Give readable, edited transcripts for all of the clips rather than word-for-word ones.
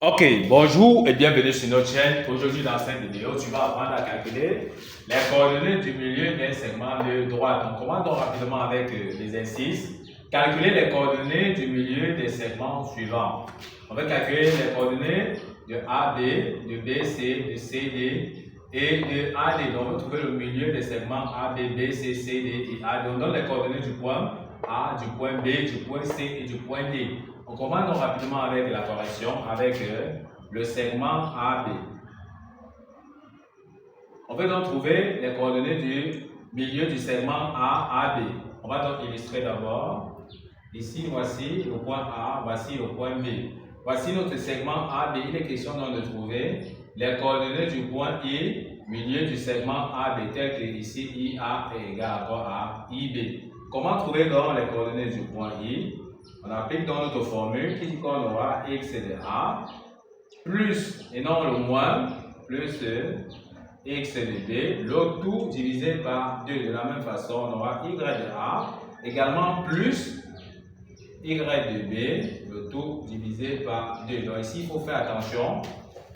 Ok, bonjour et bienvenue sur notre chaîne. Aujourd'hui, dans cette vidéo, tu vas apprendre à calculer les coordonnées du milieu d'un segment de droite. On commence donc rapidement avec les exercices. Calculer les coordonnées du milieu des segments suivants. On va calculer les coordonnées de AB, de BC, de CD et de AD. Donc, on va trouver le milieu des segments AB, BC, CD et AD. On donne les coordonnées du point A, du point B, du point C et du point D. On commence donc rapidement avec la correction, avec le segment AB. On va donc trouver les coordonnées du milieu du segment AB. On va donc illustrer d'abord. Ici, voici le point A, voici le point B. Voici notre segment AB. Il est question donc de trouver les coordonnées du point I, milieu du segment AB, tel que ici IA est égal à IB. Comment trouver donc les coordonnées du point I? On applique donc notre formule qui dit qu'on aura x de A plus, et non le moins, plus x de B, le tout divisé par 2. De la même façon, on aura y de A également plus y de B, le tout divisé par 2. Donc ici, il faut faire attention.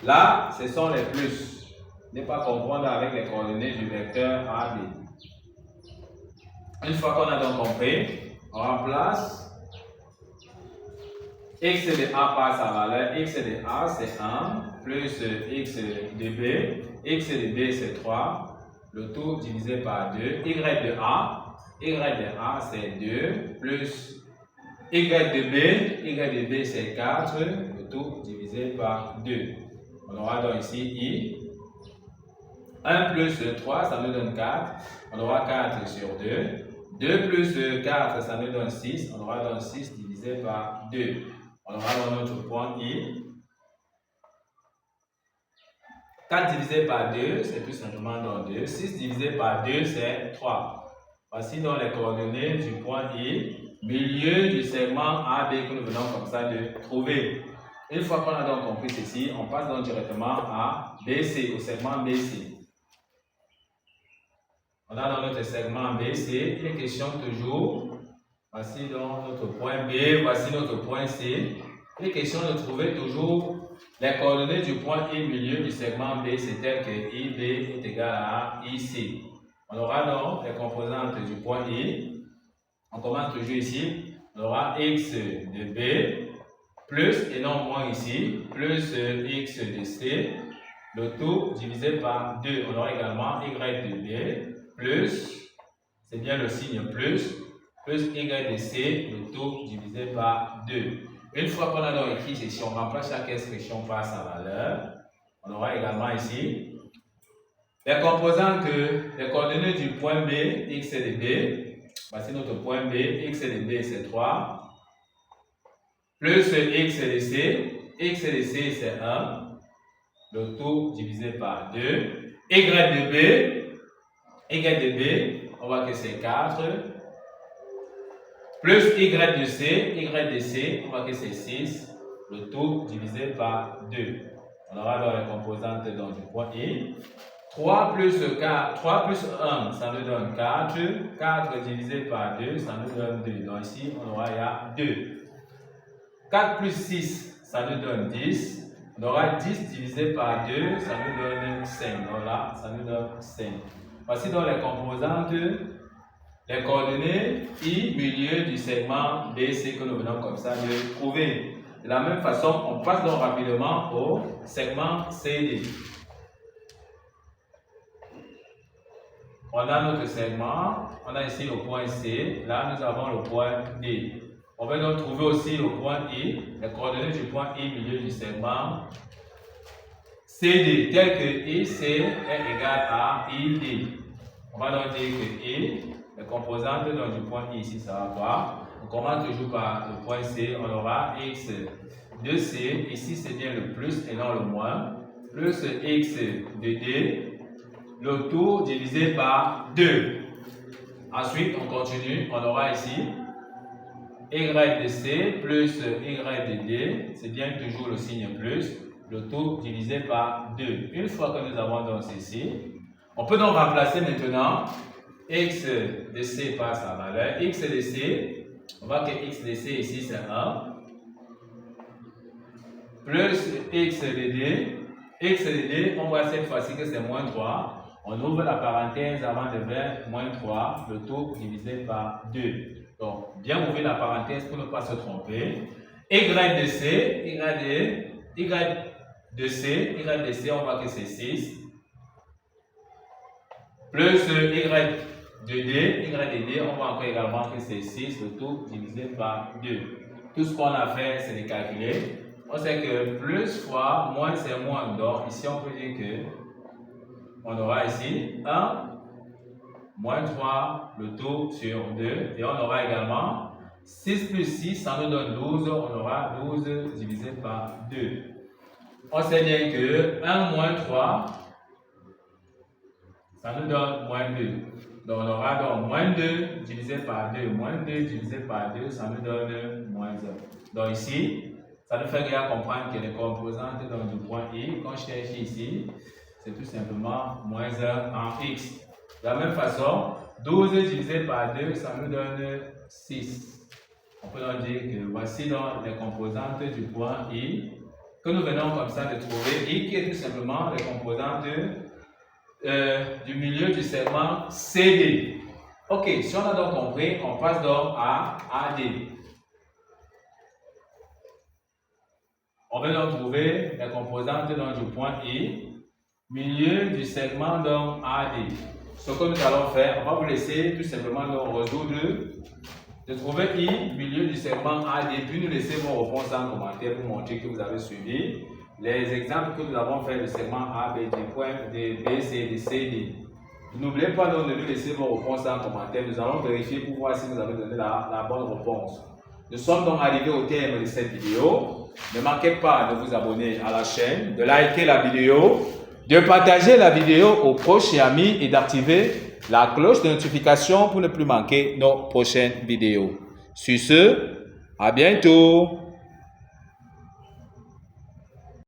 Là, ce sont les plus. Ne pas confondre avec les coordonnées du vecteur AB. Une fois qu'on a donc compris, on remplace x de A par sa valeur. X de A, c'est 1, plus x de B. X de B, c'est 3. Le tout divisé par 2. Y de A, c'est 2, plus y de B. Y de B, c'est 4. Le tout divisé par 2. On aura donc ici I. 1 plus 3, ça nous donne 4. On aura 4 sur 2. 2 plus 4, ça nous donne 6. On aura donc 6 divisé par 2. On aura donc notre point I. 4 divisé par 2, c'est tout simplement donc 2. 6 divisé par 2, c'est 3. Voici donc les coordonnées du point I, milieu du segment AB que nous venons comme ça de trouver. Une fois qu'on a donc compris ceci, on passe donc directement à BC, au segment BC. On a dans notre segment BC, il est question toujours, voici donc notre point B, voici notre point C. Il est question de trouver toujours les coordonnées du point I milieu du segment B, c'est tel que IB est égal à IC. On aura donc les composantes du point I. On commence toujours ici. On aura x de B plus, et non moins ici, plus x de C, le tout divisé par 2. On aura également y de B plus, c'est bien le signe plus y de C, le tout divisé par 2. Une fois qu'on a donc écrit ceci, on remplace chaque expression par sa valeur. On aura également ici les composantes, les coordonnées du point B, x de B. Voici notre point B, x de B c'est 3. Plus x de C. X de C c'est 1. Le tout divisé par 2. Y de B. Y de B, on voit que c'est 4. Plus y de C, on voit que c'est 6. Le tout divisé par 2. On aura donc les composantes donc, du point I. 3 plus 1, ça nous donne 4. 4 divisé par 2, ça nous donne 2. Donc ici, on aura il y a 2. 4 plus 6, ça nous donne 10. On aura 10 divisé par 2, ça nous donne 5. Donc là, ça nous donne 5. Voici donc les composantes, les coordonnées I milieu du segment BC que nous venons comme ça de trouver. De la même façon, on passe donc rapidement au segment CD. On a notre segment, on a ici le point C, là nous avons le point D. On va donc trouver aussi le point I, les coordonnées du point I milieu du segment CD, tel que IC est égal à ID. On va donc dire que I, les composantes donc, du point I ici, ça va quoi? On commence toujours par le point C, on aura X de C, ici c'est bien le plus et non le moins, plus X de D, le tout divisé par 2. Ensuite, on continue, on aura ici Y de C plus Y de D, c'est bien toujours le signe plus, le tout divisé par 2. Une fois que nous avons donc ceci, on peut donc remplacer maintenant x de C par sa valeur. X de C, on voit que x de C ici c'est 1. plus x de d. X de d, on voit cette fois-ci que c'est moins 3. On ouvre la parenthèse avant de faire moins 3, le tout divisé par 2. Donc, bien ouvrir la parenthèse pour ne pas se tromper. Y de c, y de c, on voit que c'est 6. Plus y de d, on voit encore également que c'est 6, le tout divisé par 2. Tout ce qu'on a fait, c'est de calculer. On sait que plus fois moins c'est moins. Donc ici on peut dire que on aura ici 1 moins 3 le tout sur 2. Et on aura également 6 plus 6, ça nous donne 12. On aura 12 divisé par 2. On sait bien que 1 moins 3, ça nous donne moins 2. Donc on aura donc moins 2 divisé par 2. Moins 2 divisé par 2, ça nous donne moins 1. Donc ici, ça nous fait bien comprendre que les composantes du point I, quand je cherche ici, c'est tout simplement moins 1 en x. De la même façon, 12 divisé par 2, ça nous donne 6. On peut donc dire que voici donc les composantes du point I, que nous venons comme ça de trouver, I qui est tout simplement les composantes du milieu du segment CD. Ok, si on a donc compris, on passe donc à AD. On va donc trouver les composantes du point I, milieu du segment donc AD. Ce que nous allons faire, on va vous laisser tout simplement donc résoudre, de trouver I, milieu du segment AD, puis nous laisser vos réponses en commentaire pour montrer que vous avez suivi les exemples que nous avons fait du segment A, B, du point de B, C, de C, D. N'oubliez pas donc de nous laisser vos réponses en commentaire. Nous allons vérifier pour voir si vous avez donné la bonne réponse. Nous sommes donc arrivés au terme de cette vidéo. Ne manquez pas de vous abonner à la chaîne, de liker la vidéo, de partager la vidéo aux proches et amis et d'activer la cloche de notification pour ne plus manquer nos prochaines vidéos. Sur ce, à bientôt!